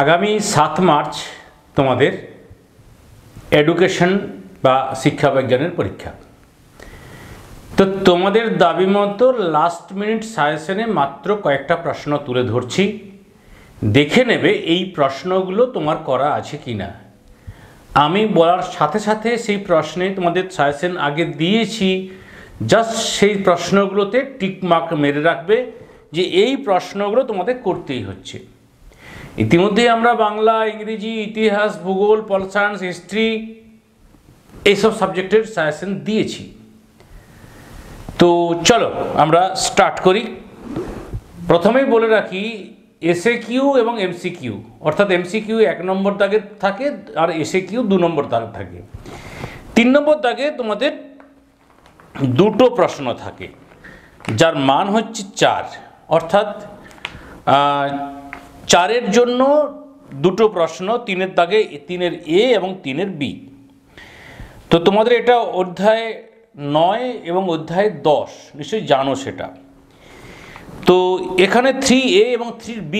আগামী 7 মার্চ তোমাদের এডুকেশন বা শিক্ষা বিজ্ঞানের পরীক্ষা। তো তোমাদের দাবি মতো লাস্ট মিনিট সাজেশনে মাত্র কয়েকটা প্রশ্ন তুলে ধরছি, দেখে নেবে এই প্রশ্নগুলো তোমার করা আছে কি না। আমি বলার সাথে সাথে সেই প্রশ্নে তোমাদের সাজেশন আগে দিয়েছি, জাস্ট সেই প্রশ্নগুলোতে টিকমার্ক মেরে রাখবে যে এই প্রশ্নগুলো তোমাদের করতেই হচ্ছে। ইতিমধ্যে আমরা বাংলা, ইংরেজি, ইতিহাস, ভূগোল, পল সায়েন্স, হিস্ট্রি এইসব সাবজেক্টের সাজেশন দিয়েছি। তো চলো আমরা স্টার্ট করি। প্রথমেই বলে রাখি এসএকিউ এবং এমসিকিউ, অর্থাৎ এমসিকিউ 1 নম্বর দাগে থাকে আর এসএকিউ 2 নম্বর দাগে থাকে। 3 নম্বর দাগে তোমাদের দুটো প্রশ্ন থাকে যার মান হচ্ছে 4, অর্থাৎ 4-এর জন্য দুটো প্রশ্ন, 3-এর দাগে 3-এর এ এবং 3-এর বি। তো তোমাদের এটা অধ্যায় 9 এবং অধ্যায় 10 নিশ্চয়ই জানো সেটা। তো এখানে 3A এবং 3B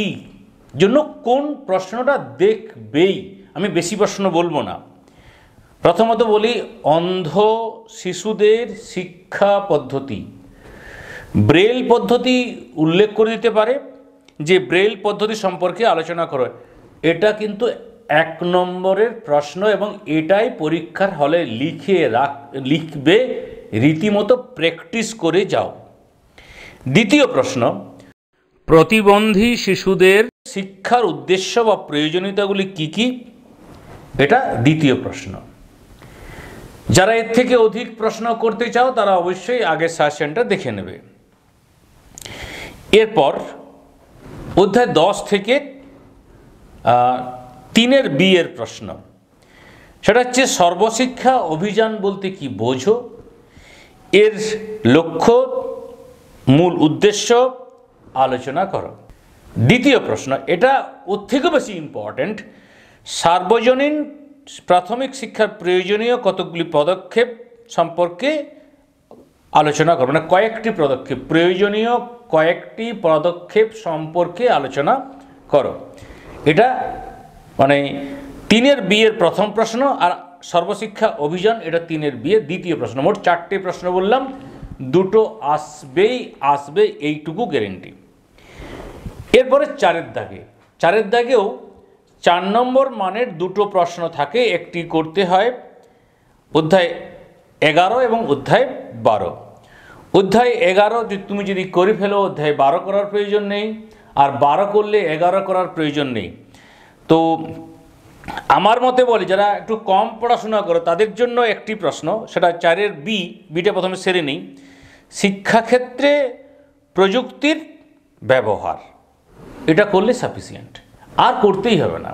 জন্য কোন প্রশ্নটা দেখবেই, আমি বেশি প্রশ্ন বলবো না। প্রথমত বলি অন্ধ শিশুদের শিক্ষা পদ্ধতি। ব্রেল পদ্ধতি উল্লেখ করে দিতে পারে যে ব্রেল পদ্ধতি সম্পর্কে আলোচনা করো। এটা কিন্তু 1 নম্বরের প্রশ্ন এবং এটাই পরীক্ষার হলে লিখবে, রীতিমতো প্র্যাকটিস করে যাও। দ্বিতীয় প্রশ্ন, প্রতিবন্ধী শিশুদের শিক্ষার উদ্দেশ্য বা প্রয়োজনীয়তাগুলি কি কি, এটা দ্বিতীয় প্রশ্ন। যারা এর থেকে অধিক প্রশ্ন করতে চাও তারা অবশ্যই আগের সেশনটা দেখে নেবে। এরপর অধ্যায় 10 থেকে 3-এর বি এর প্রশ্ন, সেটা হচ্ছে সর্বশিক্ষা অভিযান বলতে কি বোঝো, এর লক্ষ্য, মূল উদ্দেশ্য আলোচনা করো। দ্বিতীয় প্রশ্ন, এটা ওর থেকেও বেশি ইম্পর্ট্যান্ট, সার্বজনীন প্রাথমিক শিক্ষার প্রয়োজনীয় কতগুলি পদক্ষেপ সম্পর্কে আলোচনা করো। মানে কয়েকটি পদক্ষেপ, প্রয়োজনীয় কয়েকটি পদক্ষেপ সম্পর্কে আলোচনা করো। এটা মানে 3-এর বি এর প্রথম প্রশ্ন, আর সর্বশিক্ষা অভিযান এটা 3-এর বি এর দ্বিতীয় প্রশ্ন। মোট 4টে প্রশ্ন বললাম, দুটো আসবে এইটুকু গ্যারেন্টি। এরপরে 4-এর দাগেও 4 নম্বর মানের দুটো প্রশ্ন থাকে, একটি করতে হয় অধ্যায় 11 এবং অধ্যায় 12। অধ্যায় 11 তুমি যদি করে ফেলো অধ্যায় 12 করার প্রয়োজন নেই, আর 12 করলে 11 করার প্রয়োজন নেই। তো আমার মতে বলি যারা একটু কম পড়াশোনা করে তাদের জন্য একটি প্রশ্ন, সেটা 4-এর বিটা প্রথমে সেরে নেই। শিক্ষাক্ষেত্রে প্রযুক্তির ব্যবহার, এটা করলে সাফিসিয়েন্ট, আর করতেই হবে না।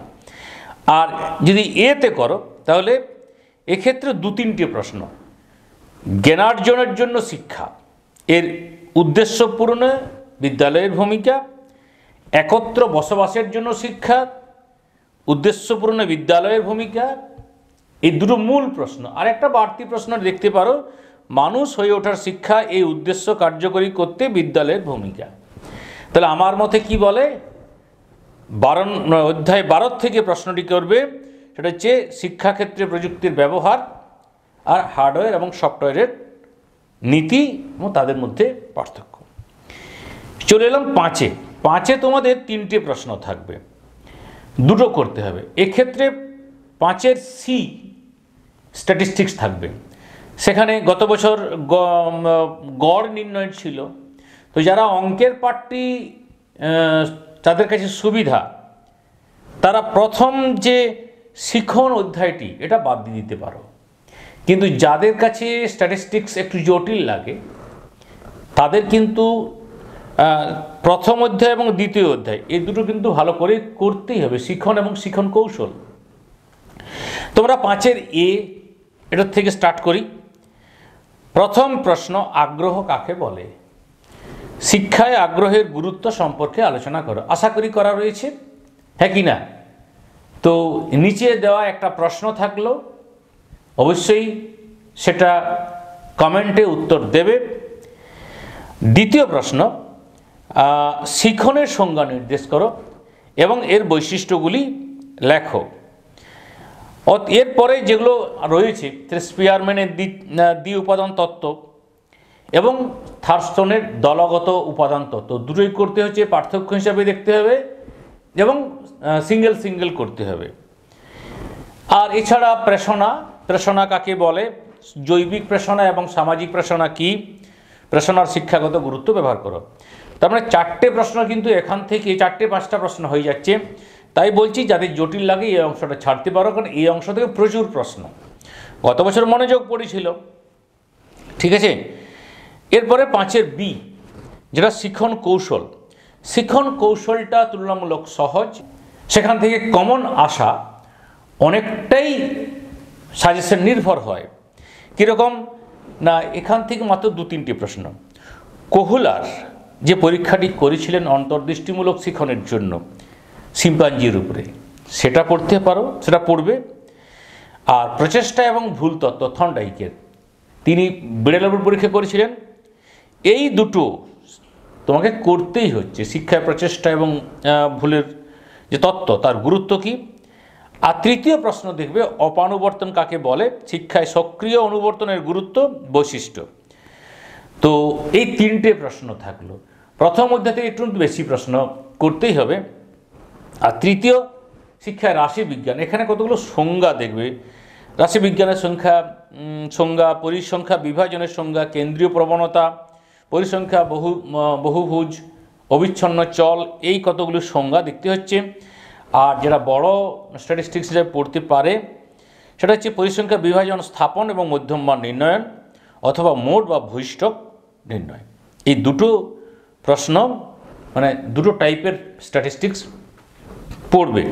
আর যদি এতে করো তাহলে এক্ষেত্রে 2-3টে প্রশ্ন, জ্ঞানার্জনের জন্য শিক্ষা, এর উদ্দেশ্য পূরণে বিদ্যালয়ের ভূমিকা, একত্র বসবাসের জন্য শিক্ষা, উদ্দেশ্য পূরণে বিদ্যালয়ের ভূমিকা, এই দুটো মূল প্রশ্ন। আর একটা বাড়তি প্রশ্ন দেখতে পারো, মানুষ হয়ে ওঠার শিক্ষা, এই উদ্দেশ্য কার্যকরী করতে বিদ্যালয়ের ভূমিকা। তাহলে আমার মতে কি বলে, অধ্যায় 12 থেকে প্রশ্নটি করবে, সেটা হচ্ছে শিক্ষাক্ষেত্রে প্রযুক্তির ব্যবহার আর হার্ডওয়্যার এবং সফটওয়্যারের নীতি এবং তাদের মধ্যে পার্থক্য। চলে এলাম 5-এ তোমাদের 3টে প্রশ্ন থাকবে, দুটো করতে হবে। এক্ষেত্রে 5-এর সি স্ট্যাটিস্টিক্স থাকবে। সেখানে গত বছর গড় নির্ণয় ছিল। তো যারা অঙ্কের পাঠটি তাদের কাছে সুবিধা, তারা প্রথম যে শিখন অধ্যায়টি এটা বাদ দিয়ে দিতে পারো। কিন্তু যাদের কাছে স্ট্যাটিস্টিক্স একটু জটিল লাগে তাদের কিন্তু প্রথম অধ্যায় এবং দ্বিতীয় অধ্যায় এই দুটো কিন্তু ভালো করে করতেই হবে, শিখন এবং শিখন কৌশল। তোমরা 5-এর এ এটার থেকে স্টার্ট করি। প্রথম প্রশ্ন, আগ্রহ কাকে বলে? শিক্ষায় আগ্রহের গুরুত্ব সম্পর্কে আলোচনা করো। আশা করি করা রয়েছে, হ্যাঁ কি না? তো নিচে দেওয়া একটা প্রশ্ন থাকলো, অবশ্যই সেটা কমেন্টে উত্তর দেবে। দ্বিতীয় প্রশ্ন, শিখনের সংজ্ঞা নির্দেশ করো। এবং এর বৈশিষ্ট্যগুলি লেখো। এরপরে যেগুলো রয়েছে স্পিয়ারম্যানের দ্বি উপাদান তত্ত্ব এবং থার্স্টনের দলগত উপাদান তত্ত্ব, দুটোই করতে হচ্ছে, পার্থক্য হিসাবে দেখতে হবে এবং সিঙ্গেল সিঙ্গেল করতে হবে। আর এছাড়া প্রেষণা কাকে বলে, জৈবিক প্রেষণা এবং সামাজিক প্রেষণা কি, প্রেষণার শিক্ষাগত গুরুত্ব ব্যবহার করো। তার মানে 4টে প্রশ্ন কিন্তু এখান থেকে 4-5টা প্রশ্ন হয়ে যাচ্ছে। তাই বলছি যাদের জটিল লাগে এই অংশটা ছাড়তে পারো, কারণ এই অংশ থেকে প্রচুর প্রশ্ন গত বছর মনোযোগ পড়েছিল। ঠিক আছে, এরপরে 5-এর বি, যেটা শিখন কৌশল। শিখন কৌশলটা তুলনামূলক সহজ, সেখান থেকে কমন আসা অনেকটাই সাজেশন নির্ভর হয়। কীরকম না, এখান থেকে মাত্র 2-3টি প্রশ্ন। কোহলার যে পরীক্ষাটি করেছিলেন অন্তর্দৃষ্টিমূলক শিখনের জন্য শিম্পাঞ্জির উপরে, সেটা পড়তে পারো, সেটা পড়বে। আর প্রচেষ্টা এবং ভুল তত্ত্ব থর্নডাইকের, তিনি বিড়ালের উপর পরীক্ষা করেছিলেন। এই দুটো তোমাকে করতেই হচ্ছে, শিক্ষায় প্রচেষ্টা এবং ভুলের যে তত্ত্ব তার গুরুত্ব কী। আর 3য় প্রশ্ন দেখবে অপানুবর্তন কাকে বলে, শিক্ষায় সক্রিয় অনুবর্তনের গুরুত্ব, বৈশিষ্ট্য। তো এই 3টে প্রশ্ন থাকলো। প্রথম অধ্যায় থেকে একটু বেশি প্রশ্ন করতেই হবে। আর 3য় শিক্ষায় রাশিবিজ্ঞান, এখানে কতগুলো সংজ্ঞা দেখবে, রাশিবিজ্ঞানের সংজ্ঞা, পরিসংখ্যা বিভাজনের সংজ্ঞা, কেন্দ্রীয় প্রবণতা, পরিসংখ্যা, বহুভুজ, অবিচ্ছন্ন চল, এই কতগুলো সংজ্ঞা দেখতে হচ্ছে। আর যেটা বড় স্ট্যাটিস্টিক্স হিসেবে পড়তে পারে সেটা হচ্ছে পরিসংখ্যা বিভাজন, স্থাপন এবং মধ্যমান নির্ণয়ন অথবা মোড বা ভূইষ্ঠক নির্ণয়। এই দুটো প্রশ্ন মানে দুটো টাইপের স্ট্যাটিস্টিক্স পড়বে।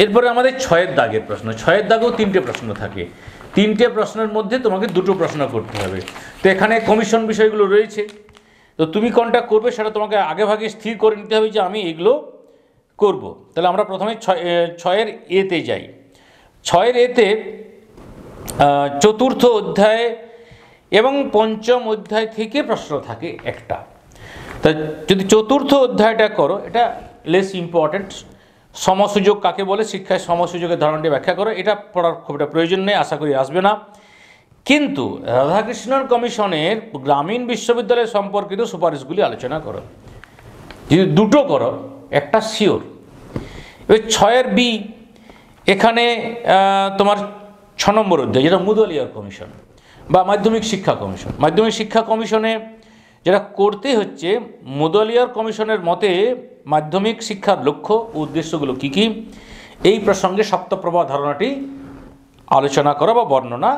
এরপরে আমাদের 6-এর দাগের প্রশ্ন। 6-এর দাগেও 3টে প্রশ্ন থাকে। 3টে প্রশ্নের মধ্যে তোমাকে 2টো প্রশ্ন করতে হবে। তো এখানে কমিশন বিষয়গুলো রয়েছে, তো তুমি কোনটা করবে সেটা তোমাকে আগেভাগে স্থির করে নিতে হবে যে আমি এগুলো করব। তাহলে আমরা প্রথমে 6-এর এতে যাই। 6-এর এতে 4র্থ অধ্যায় এবং 5ম অধ্যায় থেকে প্রশ্ন থাকে একটা। তা যদি 4র্থ অধ্যায়টা করো, এটা লেস ইম্পর্টেন্ট। সমসুযোগ কাকে বলে, শিক্ষায় সমসুযোগের ধারণাটি ব্যাখ্যা করো, এটা পড়ার খুব একটা প্রয়োজন নেই, আশা করি আসবে না। কিন্তু রাধাকৃষ্ণন কমিশনের গ্রামীণ বিশ্ববিদ্যালয় সম্পর্কিত সুপারিশগুলি আলোচনা করো। যদি 2টো করো, একটা শিওর। এবার 6-এর বি, এখানে তোমার 6 নম্বর অধ্যায়, যেটা মুদলিয়ার কমিশন বা মাধ্যমিক শিক্ষা কমিশন। মাধ্যমিক শিক্ষা কমিশনে যেটা করতে হচ্ছে, মুদলিয়ার কমিশনের মতে মাধ্যমিক শিক্ষার লক্ষ্য ও উদ্দেশ্যগুলো কী কী, এই প্রসঙ্গে সপ্তপ্রভা ধারণাটি আলোচনা করো বা বর্ণনা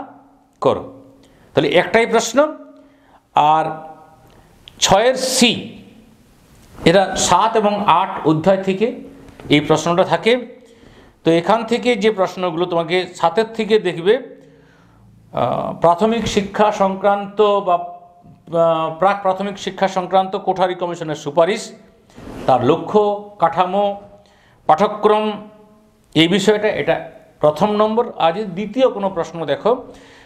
করো। তাহলে একটাই প্রশ্ন। আর 6-এর সি, এরা 7 এবং 8 অধ্যায় থেকে এই প্রশ্নটা থাকে। তো এখান থেকে যে প্রশ্নগুলো তোমাকে 7-এর থেকে দেখবে, প্রাথমিক শিক্ষা সংক্রান্ত বা প্রাক প্রাথমিক শিক্ষা সংক্রান্ত কোঠারি কমিশনের সুপারিশ, তার লক্ষ্য, কাঠামো, পাঠ্যক্রম, এই বিষয়টা, এটা 1ম নম্বর। আর যদি 2য় কোনো প্রশ্ন দেখো,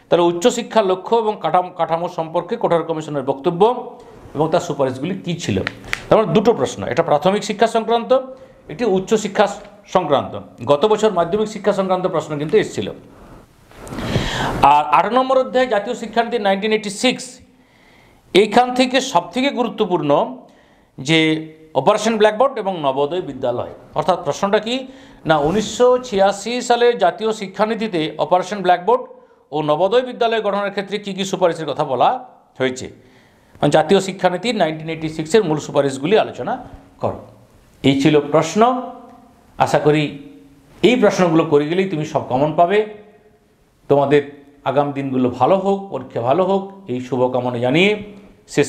তাহলে উচ্চশিক্ষার লক্ষ্য এবং কাঠামো সম্পর্কে কোঠারি কমিশনের বক্তব্য এবং তার সুপারিশগুলি কী ছিল। তারপর 2টো প্রশ্ন, এটা প্রাথমিক শিক্ষা সংক্রান্ত, একটি উচ্চশিক্ষা সংক্রান্ত। গত বছর মাধ্যমিক শিক্ষা সংক্রান্ত প্রশ্ন কিন্তু এসেছিল। আর 8 নম্বর অধ্যায় জাতীয় শিক্ষানীতি 1986, এইখান থেকে সবথেকে গুরুত্বপূর্ণ যে অপারেশন ব্ল্যাকবোর্ড এবং নবোদয় বিদ্যালয়। অর্থাৎ প্রশ্নটা কি না, 1986 সালের জাতীয় শিক্ষানীতিতে অপারেশন ব্ল্যাকবোর্ড ও নবোদয় বিদ্যালয় গঠনের ক্ষেত্রে কী কী সুপারিশের কথা বলা হয়েছে। জাতীয় শিক্ষানীতি 1986-এর মূল সুপারিশগুলি আলোচনা করো। এই ছিল প্রশ্ন। আশা করি এই প্রশ্নগুলো করে গেলেই তুমি সব কমন পাবে। তোমাদের আগামী দিনগুলো ভালো হোক, পরীক্ষা ভালো হোক, এই শুভকামনা জানিয়ে শেষ